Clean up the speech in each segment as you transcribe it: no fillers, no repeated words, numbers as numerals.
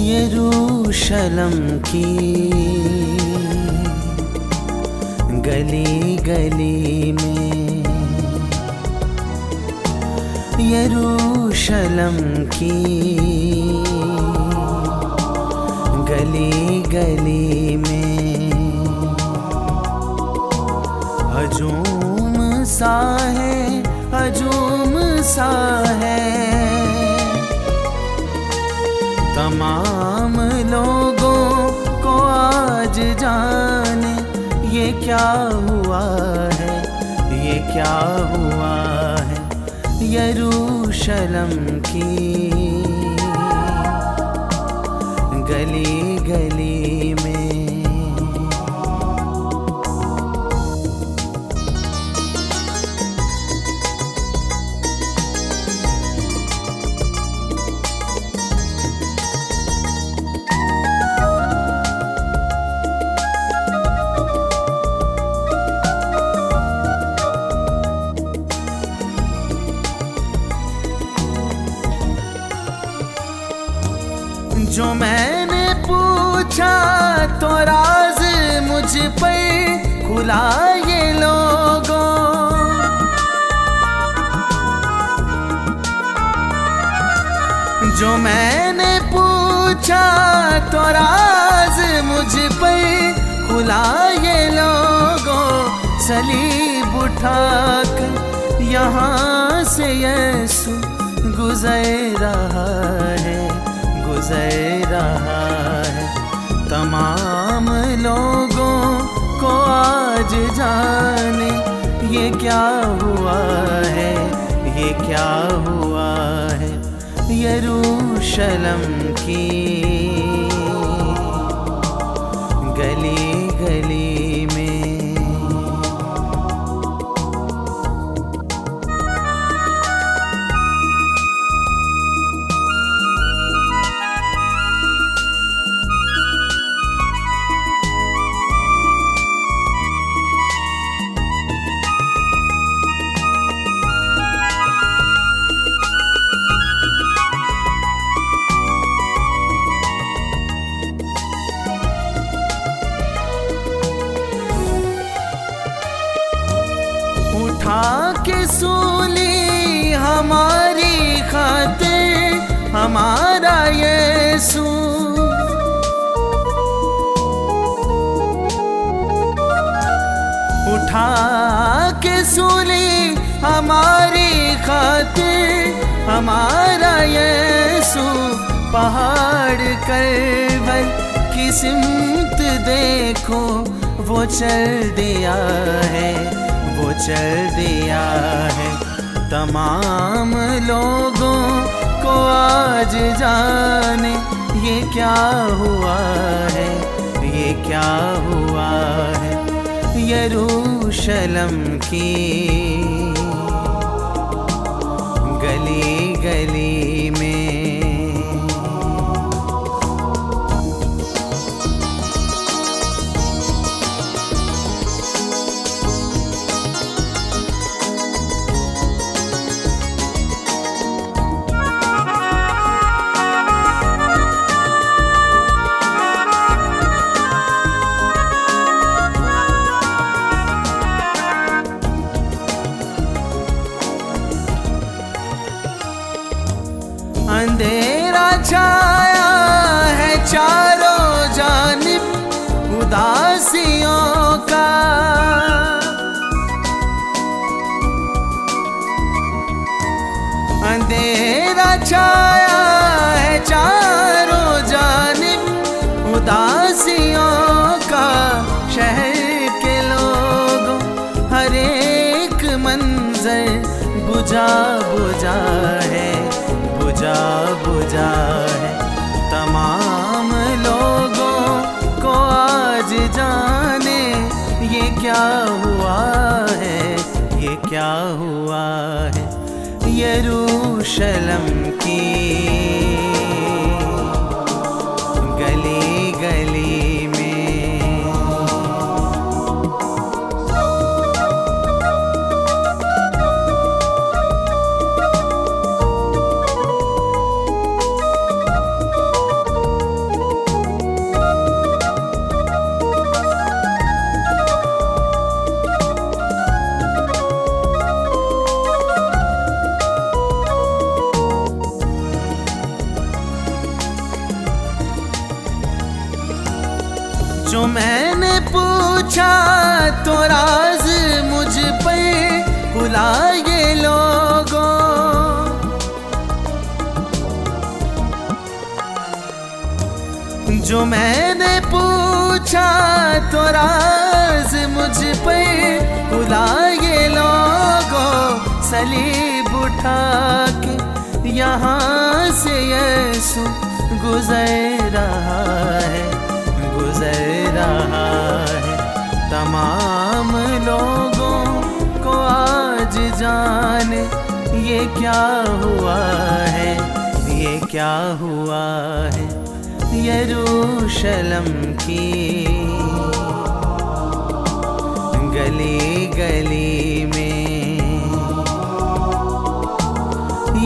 यरूशलम की गली गली में, यरूशलम की गली गली में हजूम सा है, हजूम सा है। तमाम लोगों को आज जाने ये क्या हुआ है, ये क्या हुआ है। यरूशलम की गली गली में। जो मैंने पूछा तो राज मुझ पर खुला ये लोगों, जो मैंने पूछा तो राज मुझ पर खुला ये लोगों। सलीब उठाकर यहाँ से यीशु गुजर रहा है, गुजर रहा है। तमाम लोगों को आज जाने ये क्या हुआ है, ये क्या हुआ है। यरूशलम की गली गली में। उठा के सूली हमारी खातिर हमारा यीशु, उठा के सूली हमारी खातिर हमारा यीशु। पहाड़ करवल की सिमत देखो वो चल दिया है, वो चल दिया है। तमाम लोगों को आज जाने ये क्या हुआ है, ये क्या हुआ है। यरूशलम की गली गली में। अंधेरा छाया है चारों जानिब उदासियों का, अंधेरा छाया है चारों जानिब उदासियों का। शहर के लोगों हर एक मंजर बुझा बुझा है, बुझा बुझा है। तमाम लोगों को आज जाने ये क्या हुआ है, ये क्या हुआ है। यरूशलम की गली गली में। जो मैंने पूछा तो राज मुझ पर खुला ये लोगों, जो मैंने पूछा तो राज मुझ पर खुला ये लोगों। सलीब उठा के यहाँ से यीशु गुजर रहा है, गुजर रहा है। तमाम लोगों को आज जाने ये क्या हुआ है, ये क्या हुआ है। यरूशलेम की गली गली में,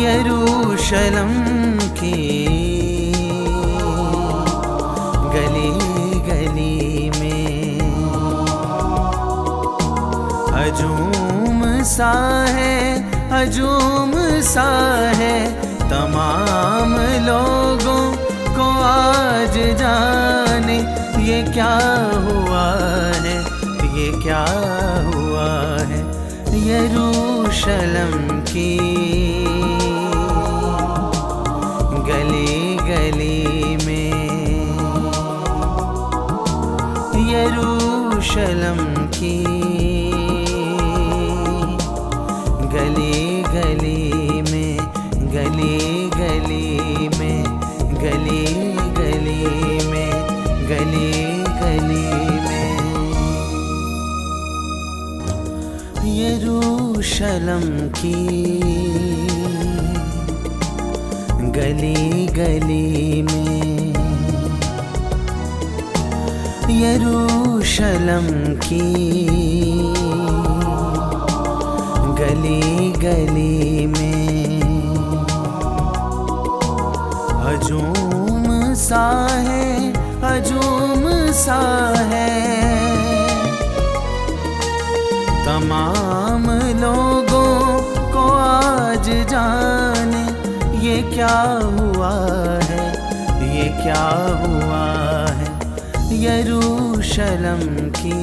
यरूशलेम की गली गली में हजूम सा है, हजूम सा है। तमाम लोगों को आज जाने ये क्या हुआ है, ये क्या हुआ है। यरूशलेम की गली गली में, यरूशलेम की गली गली में, गली गली में, गली गली में, गली गली में। यरूशलेम की गली गली में, यरूशलेम की गली गली में हजूम सा है, हजूम सा है। तमाम लोगों को आज जाने ये क्या हुआ है, ये क्या हुआ है। यरूशलेम की